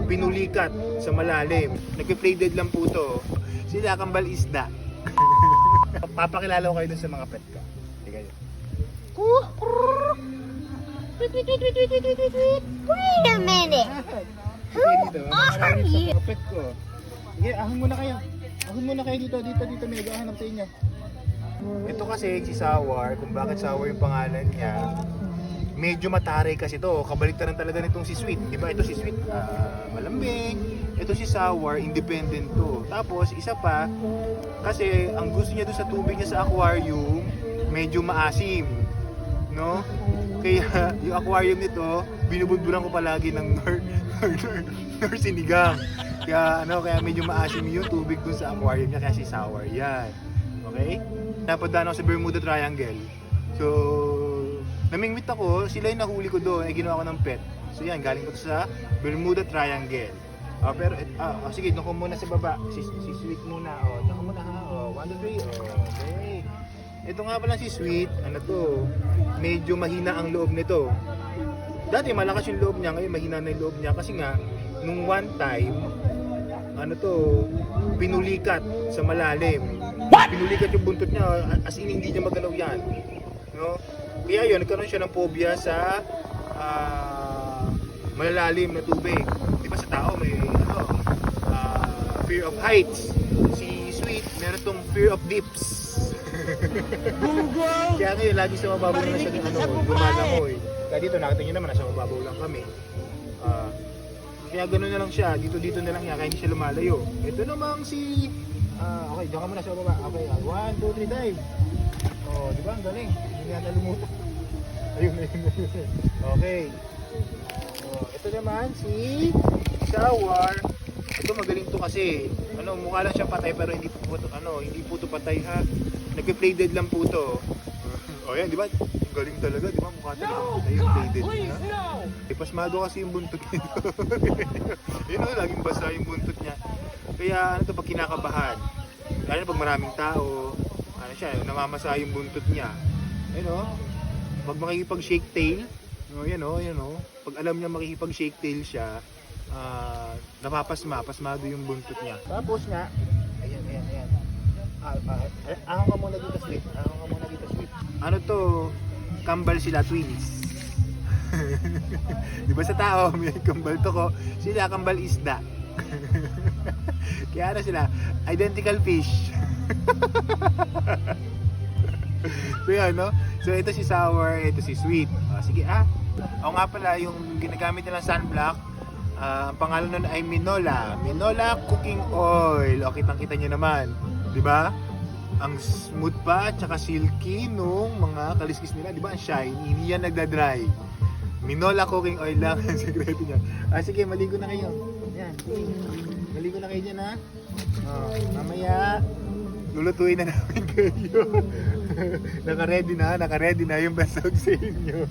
pinulikat sa malalim. Nagpe-play dead lang po to. Sila kambal isda. Papakilala ko kayo dun sa mga pet ko. Sige kayo. Wait a minute. Sige dito. Maraming sa mga pet ko. Sige, ahon muna kayo. Ahon muna kayo dito. Dito may naghahanap sa inyo. Ito kasi si Sour, kung bakit Sour yung pangalan niya. Medyo mataray kasi to, kabaliktaran talaga nitong si Sweet. Diba ito si Sweet, malambing. Ito si Sour, independent to. Tapos isa pa, kasi ang gusto niya doon sa tubig niya sa aquarium, medyo maasim. No? Kaya yung aquarium nito, binubudburan ko palagi ng nor sinigang. Kaya medyo maasim yung tubig doon sa aquarium niya, kaya si Sour. Yan. Okay? Napadaan ako sa Bermuda Triangle. So, namingwit ako, sila yung nahuli ko doon, ay ginawa ko ng pet. So yan, galing ko sa Bermuda Triangle. Pero, sige, doon ko muna sa baba. Si Sweet muna. Doon ko muna ha. 1, 2, 3. Okay. Ito nga pala si Sweet. Ano to? Medyo mahina ang loob nito. Dati malakas yung loob niya, ngayon mahina na yung loob niya. Kasi nga, nung one time, pinulikat sa malalim. Pinulikat yung buntot niya, as in hindi niya magalaw yan. No? Kaya yun, nagkaroon siya ng phobia sa malalalim na tubig. Di ba sa tao may fear of heights. Si Sweet, meron tong fear of dips. Kaya ngayon, lagi sa mababaw na siya gumalangoy. Kaya dito, nakita nyo naman, nasa mababaw lang kami. Kaya gano'n na lang siya, dito na lang niya, kaya hindi siya lumalayo. Ito namang si... okay, diyan ka muna sa baba. Okay, 1, 2, 3, dive. Di ba? Ang galing. Hindi na lumutan. Ayun. Okay. Ito naman si Sour. Ito magaling to kasi. Mukha lang siya patay pero hindi po to patay ha. Nagpe-play dead lang po to. Yan, di ba? Galing talaga, di ba? Mukha talaga patay yung play dead niya. Pasmado kasi yung buntot nito. Laging basa yung buntot niya. Kaya pag kinakabahan. Lalo na pag maraming tao, namamasa yung buntot niya. Pag makikipag-shake tail, pag alam niya makikipag-shake tail siya, pasmado yung buntot niya. Tapos nga, ayan. Ahon ka muna dito, Sweet. Ano to? Kambal sila, twins. Di ba sa tao, may kambal to ko, sila kambal isda. Kaya sila, identical fish. So yan, no? So ito si Sour, ito si Sweet. Sige ako nga pala, yung ginagamit nilang sunblock, ang pangalan nun ay Minola Cooking Oil. Kitang-kita nyo naman, di ba? Ang smooth pa, tsaka silky nung mga kaliskis nila, di ba? Ang shiny, hindi yan nagda-dry. Minola Cooking Oil lang ang sekreto niya. Sige, maligo na kayo. Yan, maligo na kayo dyan ha. Mamaya, lulutuin na namin kayo. Naka-ready na yung basag sa inyo.